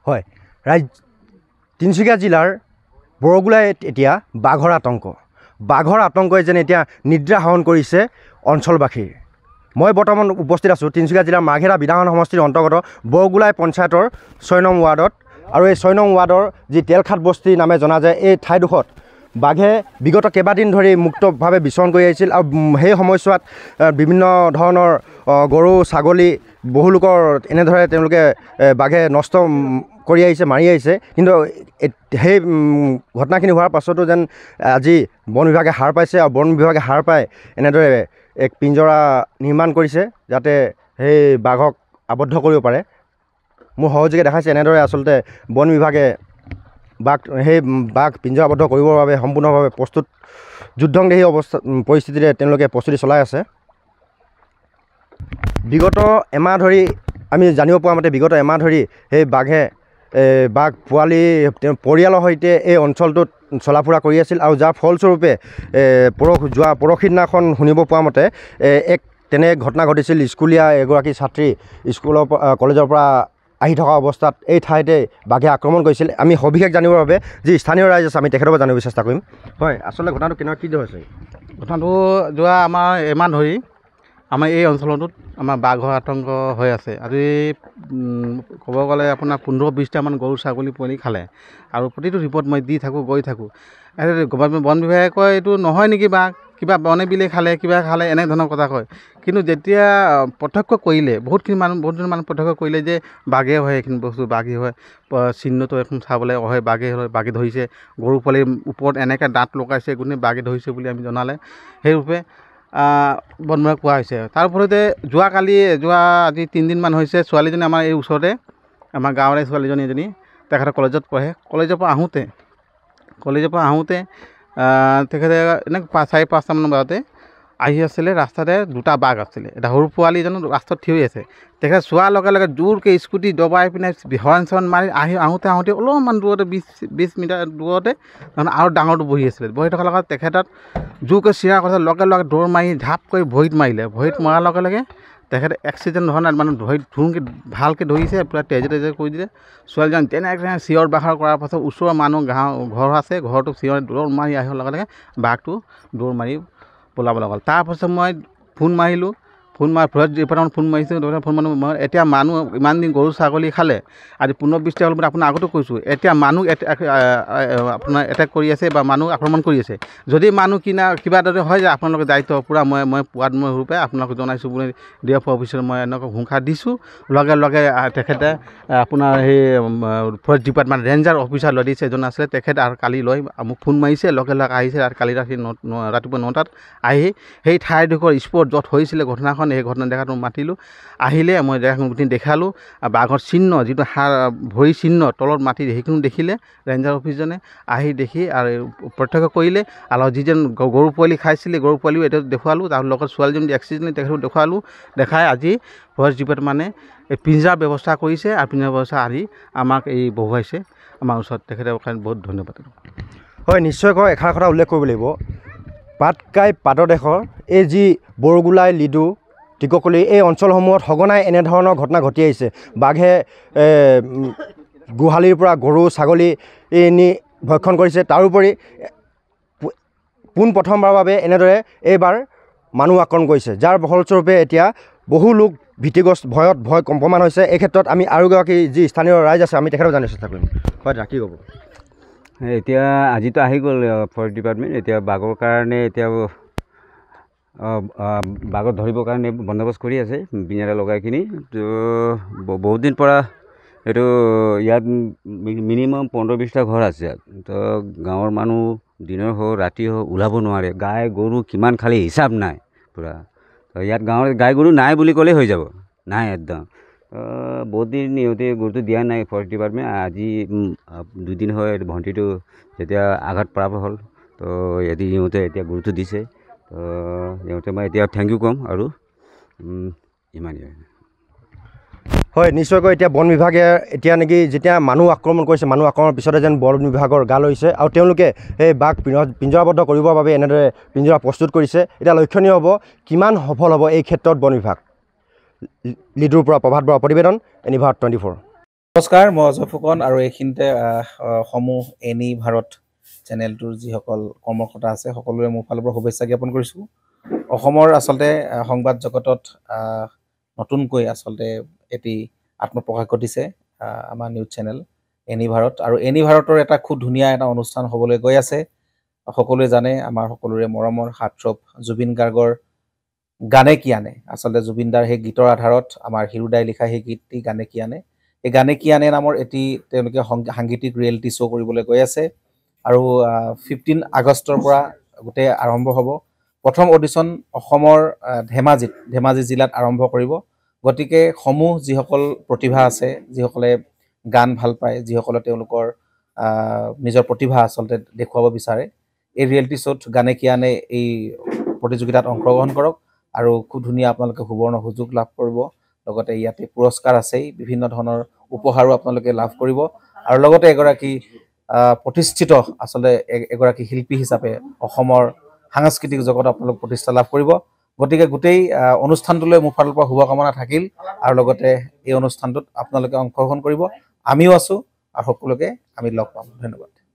হয় তিনিচুকীয়া জিলাৰ বৰগুলাই এতিয়া বাঘৰ আতংকই যেন এতিয়া নিদ্ৰা হৰণ কৰিছে অঞ্চলবাসীৰ। মই বৰ্তমান উপস্থিত আছোঁ তিনিচুকীয়া জিলাৰ মাৰ্ঘেৰা বিধানসভা সমষ্টিৰ অন্তৰ্গত বৰগুলাই পঞ্চায়তৰ 6 নং ৱাৰ্ডত। আৰু এই 6 নং ৱাৰ্ডৰ যি তেলখাট বস্তি নামে জনা যায় এই ঠাইডোখৰত বাঘে বিগত কেইবাদিন ধৰি মুক্তভাৱে বিচৰণ কৰি আহিছিল। আৰু সেই সময়ছোৱাত বিভিন্ন ধৰণৰ গৰু ছাগলী বহু লোকৰ এনেদৰে তেওঁলোকে বাঘে নষ্ট কৰি আহিছে, মাৰি আহিছে। কিন্তু সেই ঘটনাখিনি হোৱাৰ পাছতো যেন আজি বন বিভাগে হাৰ পাইছে আৰু বন বিভাগে হাৰ পাই এনেদৰে এক পিঞ্জৰা নিৰ্মাণ কৰিছে যাতে সেই বাঘক আবদ্ধ কৰিব পাৰে। মোৰ সহযোগে দেখাইছে এনেদৰে আচলতে বন বিভাগে সেই বাঘ পিঞ্জৰাবদ্ধ কৰিবৰ বাবে সম্পূৰ্ণভাৱে প্ৰস্তুত যুদ্ধংদেহী পৰিস্থিতিৰে তেওঁলোকে প্ৰস্তুতি চলাই আছে। বিগত এমাহ ধৰি আমি জানিব পৰা মতে বিগত এমাহ ধৰি সেই বাঘ পোৱালি পৰিয়ালৰ সৈতে এই অঞ্চলটোত চলা ফুৰা কৰি আছিল। আৰু যাৰ ফলস্বৰূপে যোৱা পৰহি দিনাখন শুনিব পোৱা মতে তেনে ঘটনা ঘটিছিল। স্কুলীয়া এগৰাকী ছাত্ৰী কলেজৰ পৰা আহি থকা অৱস্থাত এই ঠাইতে বাঘে আক্ৰমণ কৰিছিল। আমি সবিশেষ জানিবৰ বাবে যি স্থানীয় ৰাইজ আছে আমি তেখেতৰ পৰা জানিব চেষ্টা কৰিম। হয়, আচলতে ঘটনাটো কেনেকুৱা কি হৈছে? ঘটনাটো যোৱা আমাৰ এমাহ ধৰি আমাৰ এই অঞ্চলটোত আমাৰ বাঘৰ আতংক হৈ আছে। আজি ক'ব গ'লে আপোনাৰ 15-20টামান গৰু ছাগলী পোৱালি খালে। আৰু প্ৰতিটো ৰিপৰ্ট মই দি থাকোঁ, গৈ থাকোঁ। বন বিভাগে কয় এইটো নহয় নেকি বাঘ, কিবা বনে বিলে খালে, কিবা খালে, এনেধৰণৰ কথা কয়। কিন্তু যেতিয়া প্ৰত্যক্ষ কৰিলে বহুতজন মানুহ প্ৰত্যক্ষ কৰিলে যে বাঘে হয়, এইখিনি বস্তু বাঘে হয়, চিহ্নটো এখন চাবলৈ হয়, বাঘে হয়, বাঘে ধৰিছে। গৰু পোৱালিৰ ওপৰত এনেকৈ দাঁত লগাইছে, গোটেই বাঘে ধৰিছে বুলি আমি জনালে সেইৰূপে বন বিভাগে কোৱা হৈছে। তাৰ ফলতে যোৱা আজি 3 দিনমান হৈছে ছোৱালীজনী আমাৰ এই ওচৰতে আমাৰ গাঁৱৰে ছোৱালীজনী এজনী তেখেতে কলেজত পঢ়ে। কলেজৰ পৰা আহোঁতে তেখেতে এনে 4-5টামান বজাতে আহি আছিলে। ৰাস্তাতে 2টা বাঘ আছিলে। এটা সৰু পোৱালি জানো ৰাস্তাত থিয় হৈ আছে। তেখেতে চোৱাৰ লগে লগে জোৰকৈ স্কুটি দবাই পিনে হৰ্ণ মাৰি আহোঁতে অলপমান দূৰতে 20 মিটাৰ দূৰতে আৰু ডাঙৰটো বহি আছিলে। বহি থকাৰ লগত তেখেতক জোৰকৈ চিঞৰা কৰিছে, লগে লগে দৌৰ মাৰি ঝাপ কৰি ভৰিত মাৰিলে। ভৰিত মৰাৰ লগে লগে তেখেতে এক্সিডেণ্ট ধৰণে মানে ভৰিত ভালকৈ ধৰিছে, পূৰা তেজে কৰি দিলে। ছোৱালীজন তেনেকৈ চিঞৰ বাখৰ কৰাৰ পাছত ওচৰৰ মানুহ ঘৰ আছে, ঘৰটো চিঞৰ দৌৰ মাৰি অহাৰ লগে লগে বাঘটো দৌৰ মাৰি পলাব লগা হ'ল। তাৰপাছত মই ফোন মাৰিলোঁ, ফৰেষ্ট ডিপাৰ্টমেণ্ট ফোন মাৰিছোঁ। মই এতিয়া মানুহ ইমান দিন গৰু ছাগলী খালে, আজি 15-20টা হ'ল বুলি আপোনাক আগতে কৈছোঁ। এতিয়া মানুহ আপোনাৰ এটেক কৰি আছে বা মানুহ আক্ৰমণ কৰি আছে। যদি মানুহ কিবা এটা হয় যে আপোনালোকে দায়িত্ব পূৰা মই পোৱাত ৰূপে আপোনালোকক জনাইছোঁ বুলি DF অফিচত মই এনেকৈ হুংকাৰ দিছোঁ। লগে লগে তেখেতে আপোনাৰ সেই forest department ranger officer ladies এজন আছিলে, তেখেতে আৰু কালি লৈ মোক ফোন মাৰিছে, লগে লগে আহিছে। আৰু কালি ৰাতিপুৱা 9টাত আহি সেই ঠাইডোখৰ স্পট য'ত হৈছিলে ঘটনাখন, সেই ঘটনা দেখাটো মাতিলোঁ। আহিলে মই জেগাখন গোটেই দেখালোঁ। বাঘৰ চিহ্ন যিটো ভৰি চিহ্ন তলত মাটিত সেইখিনি দেখিলে ৰেঞ্জাৰ অফিচজনে আহি দেখি আৰু প্ৰত্যক্ষ কৰিলে। আৰু যিজন গৰু পোৱালি খাইছিলে গৰু পোৱালিও এতিয়া দেখুৱালোঁ। তাৰ লগত ছোৱালীজনী এক্সিডেণ্ট তেখেতক দেখুৱালোঁ। দেখাই আজি ফৰেষ্ট ডিপাৰ্টমেণ্টে এই পিঞ্জাৰ ব্যৱস্থা কৰিছে আৰু পিঞ্জাৰ ব্যৱস্থা আনি আমাক বহুৱাইছে আমাৰ ওচৰত। তেখেতৰ কাৰণে বহুত ধন্যবাদ। হয়, নিশ্চয়কৈ এষাৰ কথা উল্লেখ কৰিব লাগিব। পাটকাই পাদদেশৰ এই যি বৰগুলাই, লিডু, টিককলি এই অঞ্চলসমূহত সঘনাই এনেধৰণৰ ঘটনা ঘটি আহিছে। বাঘে গোহালিৰ পৰা গৰু ছাগলী নি ভক্ষণ কৰিছে। তাৰোপৰি পোনপ্ৰথমবাৰৰ বাবে এনেদৰে এইবাৰ মানুহ আক্ৰমণ কৰিছে, যাৰ ফলস্বৰূপে এতিয়া বহু লোক ভয় কম্পমান হৈছে। এই ক্ষেত্ৰত আমি আৰু এগৰাকী যি স্থানীয় ৰাইজ আছে আমি তেখেতক জানিব চেষ্টা কৰিম। হয়, কি ক'ব? এতিয়া আজিতো আহি গ'ল ফৰেষ্ট ডিপাৰ্টমেণ্ট। এতিয়া বাঘৰ কাৰণে বাঘৰ ধৰিবৰ কাৰণে বন্দোবস্ত কৰি আছে পিঞ্জৰা লগাইখিনি। তো বহুত দিন পৰা এইটো ইয়াত মিনিমাম 15-20টা ঘৰ আছে। তো গাঁৱৰ মানুহ দিনৰ হওক ৰাতি হওক ওলাব নোৱাৰে। গাই গৰু কিমান খালি হিচাপ নাই পূৰা। তো ইয়াত গাঁৱৰ গাই গৰু নাই বুলি ক'লেই হৈ যাব, নাই একদম। বহুত দিন ইহঁতে গুৰুত্ব দিয়া নাই ফৰেষ্ট ডিপাৰ্টমেণ্ট। আজি 2 দিন হয় ভণ্টিটো যেতিয়া আঘাত প্ৰাপ্ত হ'ল, তো ইহঁতে এতিয়া গুৰুত্ব দিছে। তো ইহঁতে মই এতিয়া থেংক ইউ ক'ম আৰু ইমানেই। হয়, নিশ্চয়কৈ এতিয়া বন বিভাগে এতিয়া নেকি যেতিয়া মানুহ আক্ৰমণ কৰিছে, মানুহ আক্ৰমণৰ পিছতে যেন বন বিভাগৰ গা লৈছে আৰু তেওঁলোকে সেই বাঘ পিঞ্জৰাবদ্ধ কৰিবৰ বাবে এনেদৰে পিঞ্জৰা প্ৰস্তুত কৰিছে। এতিয়া লক্ষণীয় হ'ব কিমান সফল হ'ব এই ক্ষেত্ৰত বন বিভাগ। লিডুৰ পৰা প্ৰভাত বৰা প্ৰতিবেদন, এনিভাৰত 24। নমস্কাৰ, মই অজয় ফুকন আৰু এইখিনিতে সমূহ এনি ভাৰত চেনেলটোৰ যিসকল কৰ্মকৰ্তা আছে সকলোৰে মোৰ ফালৰ পৰা শুভেচ্ছা জ্ঞাপন কৰিছোঁ। অসমৰ আচলতে সংবাদ জগতত নতুনকৈ আচলতে এটি আত্মপ্ৰকাশ ঘটিছে আমাৰ নিউজ চেনেল এনি ভাৰত, আৰু এনি ভাৰতৰ এটা খুব ধুনীয়া এটা অনুষ্ঠান হ'বলৈ গৈ আছে। সকলোৱে জানে আমাৰ সকলোৰে মৰমৰ হাৰ্টথ্ৰব জুবিন গাৰ্গৰ গানে কি আনে, আচলতে জুবিনদাৰ সেই গীতৰ আধাৰত আমাৰ হিৰুদাই লিখা সেই গীতটি গানে কি আনে, এই গানে কি আনে নামৰ এটি তেওঁলোকে সাংগীতিক ৰিয়েলিটি শ্ব' কৰিবলৈ গৈ আছে। আৰু 15 আগষ্টৰ পৰা গোটেই আৰম্ভ হ'ব। প্ৰথম অডিশ্যন অসমৰ ধেমাজি জিলাত আৰম্ভ কৰিব। গতিকে সমূহ যিসকল প্ৰতিভা আছে, যিসকলে গান ভাল পায়, যিসকলে তেওঁলোকৰ নিজৰ প্ৰতিভা আচলতে দেখুৱাব বিচাৰে, এই ৰিয়েলিটি শ্ব'ত গানে কি আনে এই প্ৰতিযোগিতাত অংশগ্ৰহণ কৰক আৰু খুব ধুনীয়া আপোনালোকে সুবৰ্ণ সুযোগ লাভ কৰিব। লগতে ইয়াতে পুৰস্কাৰ আছেই, বিভিন্ন ধৰণৰ উপহাৰো আপোনালোকে লাভ কৰিব, আৰু লগতে এগৰাকী প্ৰতিষ্ঠিত আচলতে এগৰাকী শিল্পী হিচাপে অসমৰ সাংস্কৃতিক জগত আপোনালোক প্ৰতিষ্ঠা লাভ কৰিব। গতিকে গোটেই অনুষ্ঠানটোলৈ মোৰ ফালৰ পৰা শুভকামনা থাকিল, আৰু লগতে এই অনুষ্ঠানটোত আপোনালোকে অংশগ্ৰহণ কৰিব। আমিও আছোঁ আৰু সকলোকে আমি লগ পাম। ধন্যবাদ।